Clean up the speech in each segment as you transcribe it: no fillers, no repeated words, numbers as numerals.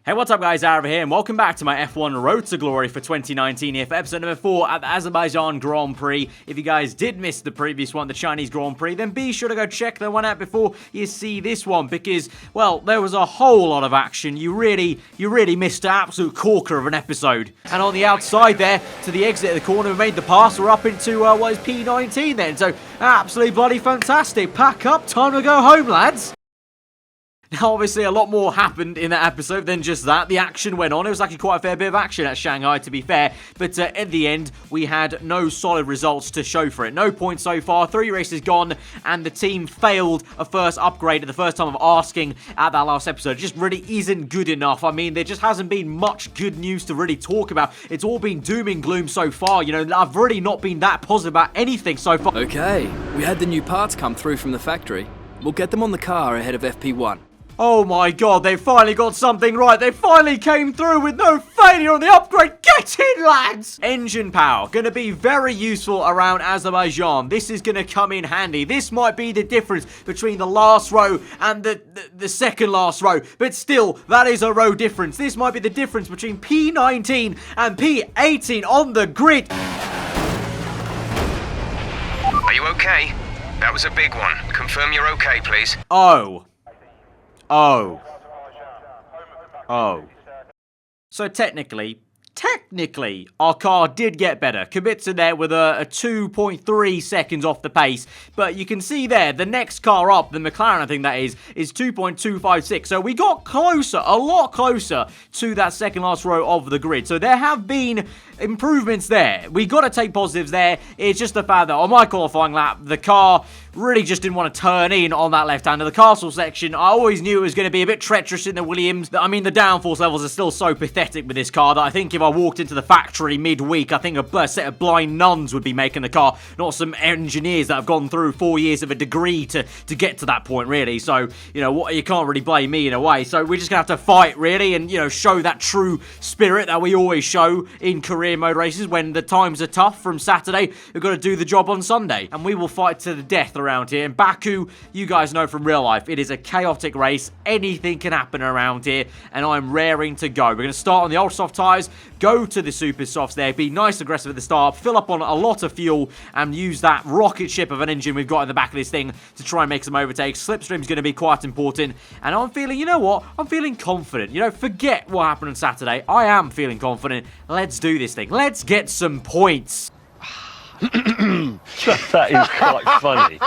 Hey, what's up guys, aarava here, and welcome back to my F1 Road to Glory for 2019 here for episode number 4 at the Azerbaijan Grand Prix. If you guys did miss the previous one, the Chinese Grand Prix, then be sure to go check that one out before you see this one, because, well, there was a whole lot of action. You really missed an absolute corker of an episode. And on the outside there, to the exit of the corner, we made the pass. We're up into, what is P19 then, so absolutely bloody fantastic. Pack up, time to go home, lads. Now, obviously, a lot more happened in that episode than just that. The action went on. It was actually quite a fair bit of action at Shanghai, to be fair. But at the end, we had no solid results to show for it. No points so far. 3 races gone, and the team failed a first upgrade at the first time of asking at that last episode. It just really isn't good enough. I mean, there just hasn't been much good news to really talk about. It's all been doom and gloom so far. You know, I've really not been that positive about anything so far. Okay, we had the new parts come through from the factory. We'll get them on the car ahead of FP1. Oh my god, they finally got something right. They finally came through with no failure on the upgrade. Get in, lads! Engine power, going to be very useful around Azerbaijan. This is going to come in handy. This might be the difference between the last row and the second last row. But still, that is a row difference. This might be the difference between P19 and P18 on the grid. Are you okay? That was a big one. Confirm you're okay, please. Oh. So technically, our car did get better. Kubica there with a 2.3 seconds off the pace. But you can see there, the next car up, the McLaren I think that is 2.256. So we got closer, a lot closer to that second last row of the grid. So there have been improvements there. We got to take positives there. It's just the fact that on my qualifying lap, the car really just didn't want to turn in on that left-hander. The castle section, I always knew it was going to be a bit treacherous in the Williams. I mean, the downforce levels are still so pathetic with this car that I think if I walked into the factory midweek, I think a set of blind nuns would be making the car, not some engineers that have gone through 4 years of a degree to get to that point, really. So, you know, you can't really blame me in a way. So we're just going to have to fight, really, and, you know, show that true spirit that we always show in career mode races when the times are tough from Saturday. We've got to do the job on Sunday, and we will fight to the death around here. And Baku, you guys know from real life, it is a chaotic race. Anything can happen around here, and I'm raring to go. We're going to start on the ultra soft tyres, go to the super softs there, be nice aggressive at the start, fill up on a lot of fuel, and use that rocket ship of an engine we've got in the back of this thing to try and make some overtakes. Slipstream's going to be quite important, and I'm feeling, you know what, I'm feeling confident. You know, forget what happened on Saturday. I am feeling confident. Let's do this thing. Let's get some points. That is quite funny.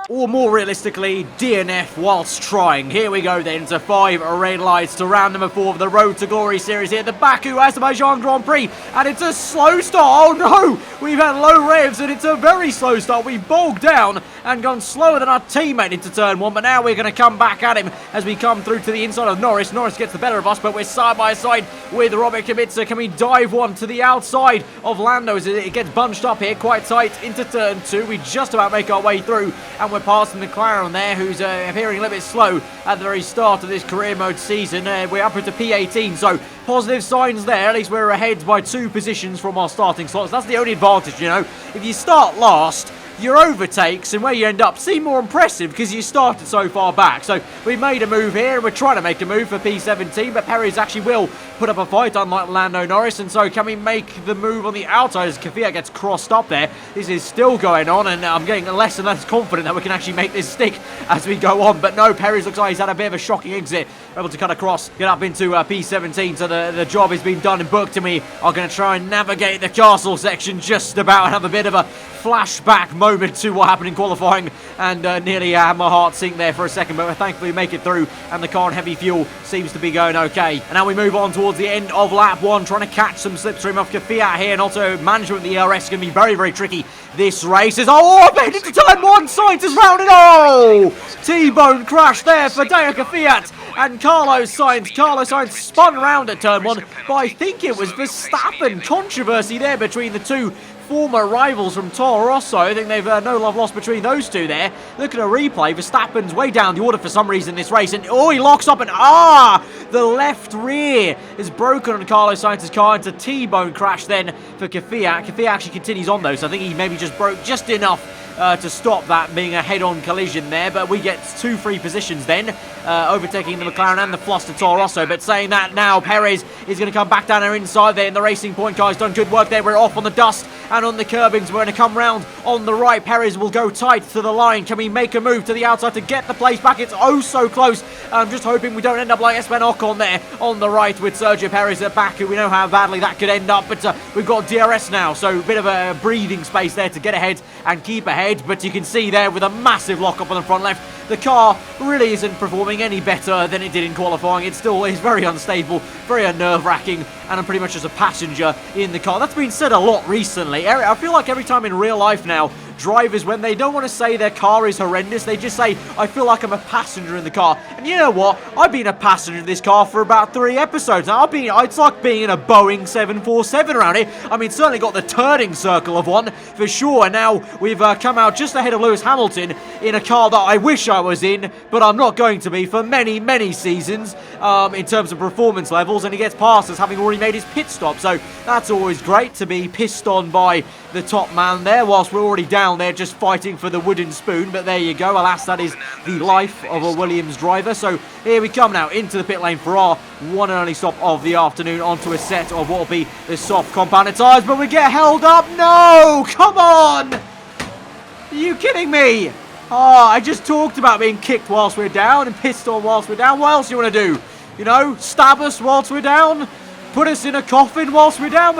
Or more realistically, DNF whilst trying. Here we go then to 5 red lights to round number 4 of the Road to Glory series here at the Baku Azerbaijan Grand Prix. And it's a slow start. Oh no! We've had low revs and it's a very slow start. We've bogged down and gone slower than our teammate into turn 1. But now we're going to come back at him as we come through to the inside of Norris. Norris gets the better of us, but we're side by side with Robert Kubica. Can we dive one to the outside of Lando as it gets bunched up here quite tight into turn 2? We just about make our way through, and we're passing the McLaren there, who's appearing a little bit slow at the very start of this career mode season. We're up into P18, so positive signs there. At least we're ahead by 2 positions from our starting slots. That's the only advantage, you know. If you start last, your overtakes and where you end up seem more impressive because you started so far back. So we've made a move here, and we're trying to make a move for P17, but Perez actually will put up a fight, unlike Lando Norris. And so can we make the move on the outside as Kvyat gets crossed up there? This is still going on, and I'm getting less and less confident that we can actually make this stick as we go on. But no, Perez looks like he's had a bit of a shocking exit, able to cut across, get up into P17. So the job has been done and booked, and we are going to try and navigate the castle section just about and have a bit of a flashback moment to what happened in qualifying, and nearly had my heart sink there for a second, but thankfully we make it through, and the car on heavy fuel seems to be going okay. And now we move on towards the end of lap 1, trying to catch some slipstream off Kvyat here, and also management with the ERS is going to be very, very tricky. This race is, I made it to turn 1, Sainz is rounded, T-bone crash there for Deo Kvyat and Carlos Sainz. Carlos Sainz spun round at turn 1, but I think it was Verstappen. Controversy there between the two former rivals from Toro Rosso. I think they've no love lost between those two there. Look at a replay. Verstappen's way down the order for some reason in this race, and he locks up, and the left rear is broken on Carlos Sainz's car into T-bone crash then for Kvyat. Kvyat actually continues on though, so I think he maybe just broke just enough to stop that being a head-on collision there, but we get 2 free positions then, overtaking the McLaren and the Fluster Toro Rosso. But saying that now, Perez is going to come back down our inside there, and the Racing Point car has done good work there. We're off on the dust and on the curbings. We're going to come round on the right. Perez will go tight to the line. Can we make a move to the outside to get the place back? It's oh so close. I'm just hoping we don't end up like Esteban Ocon there on the right with Sergio Perez at back, who we know how badly that could end up. But we've got DRS now, so a bit of a breathing space there to get ahead and keep ahead. But you can see there with a massive lock-up on the front left, the car really isn't performing any better than it did in qualifying. It still is very unstable, very nerve-wracking, and I'm pretty much just a passenger in the car. That's been said a lot recently. I feel like every time in real life now, drivers, when they don't want to say their car is horrendous, they just say, I feel like I'm a passenger in the car. And you know what? I've been a passenger in this car for about 3 episodes. Now, it's like being in a Boeing 747 around here. I mean, certainly got the turning circle of one, for sure. And now we've come out just ahead of Lewis Hamilton in a car that I wish I was in, but I'm not going to be for many, many seasons in terms of performance levels. And he gets past us having already made his pit stop. So that's always great to be pissed on by the top man there, whilst we're already down there just fighting for the wooden spoon. But there you go, alas, that is the life of a Williams driver. So here we come now into the pit lane for our one and only stop of the afternoon, onto a set of what will be the soft compounded tyres. But we get held up. No, come on, are you kidding me? I just talked about being kicked whilst we're down and pissed on whilst we're down. What else do you want to do? You know, stab us whilst we're down? Put us in a coffin whilst we're down?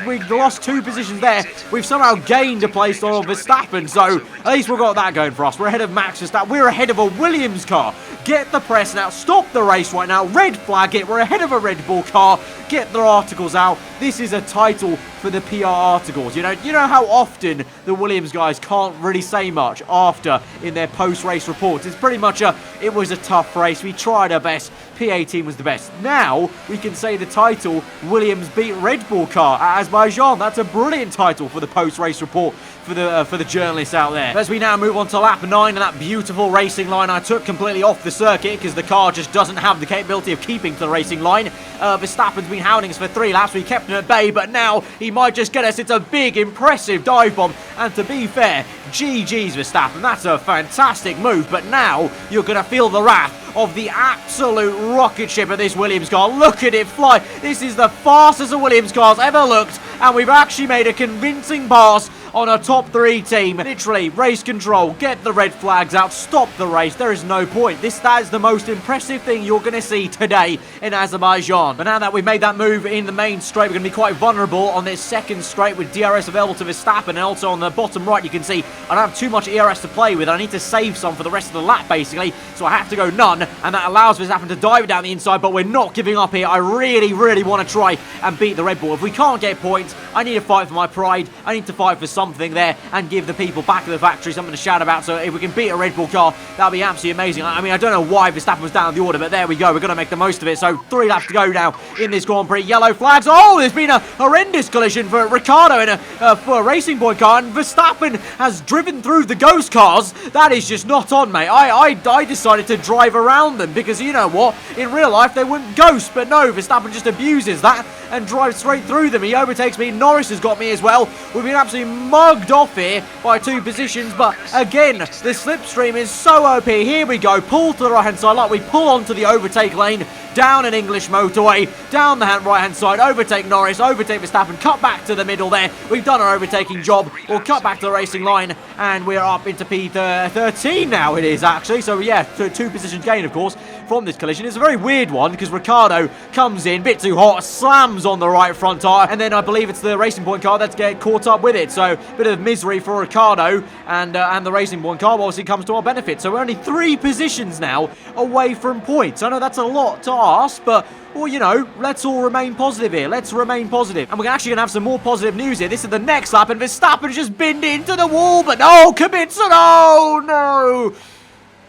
We lost 2 positions there. We've somehow gained a place on Verstappen, so at least we've got that going for us. We're ahead of Max Verstappen. We're ahead of a Williams car. Get the press now. Stop the race right now. Red flag it. We're ahead of a Red Bull car. Get their articles out. This is a title for the PR articles. You know how often the Williams guys can't really say much after in their post-race reports. It's pretty much it was a tough race. We tried our best. P18 was the best. Now we can say the title, Williams beat Red Bull car at Azerbaijan. That's a brilliant title for the post-race report for the journalists out there. As we now move on to lap 9, and that beautiful racing line I took completely off the circuit because the car just doesn't have the capability of keeping to the racing line. Verstappen's been hounding us for 3 laps. We kept him at bay, but now he might just get us. It's a big, impressive dive bomb. And to be fair, GG's Verstappen. That's a fantastic move. But now you're going to feel the wrath of the absolute rocket ship of this Williams car. Look at it fly. This is the fastest a Williams car's ever looked, and we've actually made a convincing pass on a top 3 team. Literally, race control, get the red flags out, stop the race. There is no point. That is the most impressive thing you're going to see today in Azerbaijan. But now that we've made that move in the main straight, we're going to be quite vulnerable on this second straight with DRS available to Verstappen. And also on the bottom right, you can see I don't have too much ERS to play with. I need to save some for the rest of the lap, basically. So I have to go none, and that allows Verstappen to dive down the inside. But we're not giving up here. I really, really want to try and beat the Red Bull. If we can't get points, I need to fight for my pride. I need to fight for something there and give the people back at the factory something to shout about. So if we can beat a Red Bull car, that'll be absolutely amazing. I mean, I don't know why Verstappen was down the order, but there we go. We're going to make the most of it. So 3 laps to go now in this Grand Prix. Yellow flags. Oh, there's been a horrendous collision for Ricciardo in for a Racing Point car, and Verstappen has driven through the ghost cars. That is just not on, mate. I decided to drive around them because, you know what, in real life they wouldn't ghost, but no, Verstappen just abuses that and drives straight through them. He overtakes me. Norris has got me as well. We've been absolutely mugged off here by 2 positions, but again, the slipstream is so OP. Here we go, pull to the right hand side like we pull onto the overtake lane, down an English motorway, down the right hand side, overtake Norris, overtake Verstappen, cut back to the middle there. We've done our overtaking job. We'll cut back to the racing line, and we're up into P13 now it is actually. So yeah, 2 positions gain of course from this collision. It's a very weird one because Ricciardo comes in, bit too hot, slams on the right front tyre, and then I believe it's the Racing Point car that's get caught up with it. So bit of misery for Ricciardo and the Racing Point car obviously comes to our benefit. So we're only 3 positions now away from points. I know that's a lot to ask, but well, you know, let's all remain positive here. Let's remain positive. And we're actually going to have some more positive news here. This is the next lap, and Verstappen just binned into the wall, but no, Kubica, oh no!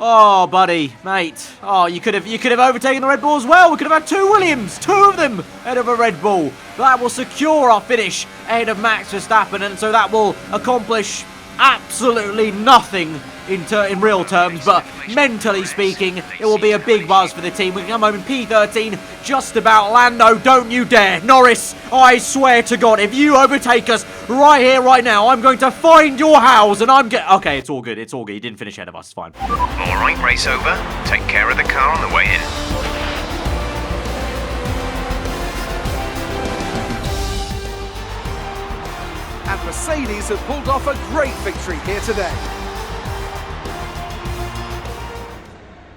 Oh, buddy, mate. Oh, you could have overtaken the Red Bull as well. We could have had 2 Williams, 2 of them ahead of a Red Bull. That will secure our finish ahead of Max Verstappen, and so that will accomplish absolutely nothing in real terms, but mentally speaking, it will be a big buzz for the team. We can come home in P13, just about. Lando, don't you dare. Norris, I swear to God, if you overtake us right here, right now, I'm going to find your house, and okay, it's all good, it's all good. You didn't finish ahead of us, it's fine. Alright, race over. Take care of the car on the way in. And Mercedes have pulled off a great victory here today.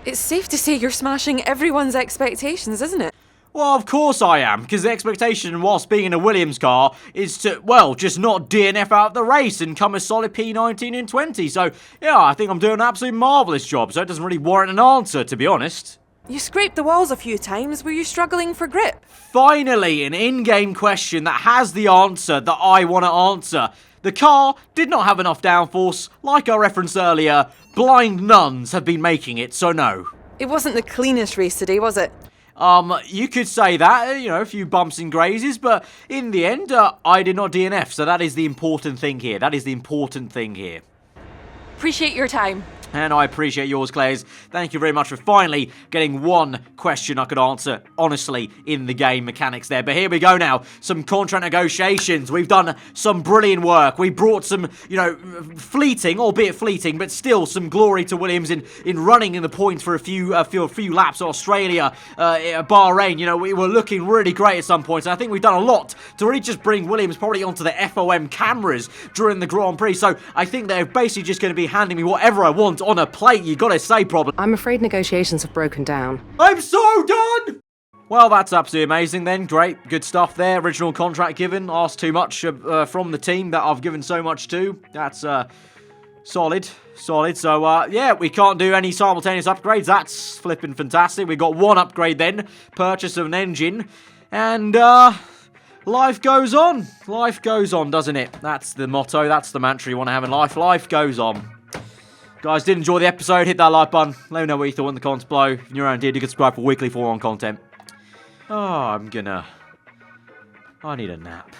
It's safe to say you're smashing everyone's expectations, isn't it? Well, of course I am, because the expectation whilst being in a Williams car is to, well, just not DNF out of the race and come a solid P19 and 20. So, yeah, I think I'm doing an absolutely marvellous job, so it doesn't really warrant an answer, to be honest. You scraped the walls a few times. Were you struggling for grip? Finally, an in-game question that has the answer that I want to answer. The car did not have enough downforce. Like I referenced earlier, blind nuns have been making it, so no. It wasn't the cleanest race today, was it? You could say that, you know, a few bumps and grazes, but in the end, I did not DNF, so that is the important thing here. That is the important thing here. Appreciate your time. And I appreciate yours, Clays. Thank you very much for finally getting one question I could answer honestly in the game mechanics there. But here we go now. Some contract negotiations. We've done some brilliant work. We brought some, you know, fleeting, albeit fleeting, but still some glory to Williams in running in the points for a few laps. Australia, Bahrain, you know, we were looking really great at some points. And I think we've done a lot to really just bring Williams probably onto the FOM cameras during the Grand Prix. So I think they're basically just going to be handing me whatever I want on a plate, you gotta say, probably. I'm afraid negotiations have broken down. I'm so done! Well, that's absolutely amazing then. Great, good stuff there. Original contract given. Asked too much from the team that I've given so much to. That's solid. So, yeah, we can't do any simultaneous upgrades. That's flipping fantastic. We got one upgrade then. Purchase of an engine. And, life goes on. Life goes on, doesn't it? That's the motto. That's the mantra you want to have in life. Life goes on. Guys, did enjoy the episode, hit that like button. Let me know what you thought in the comments below. If you're around here, do subscribe for weekly 4-on content. Oh, I need a nap.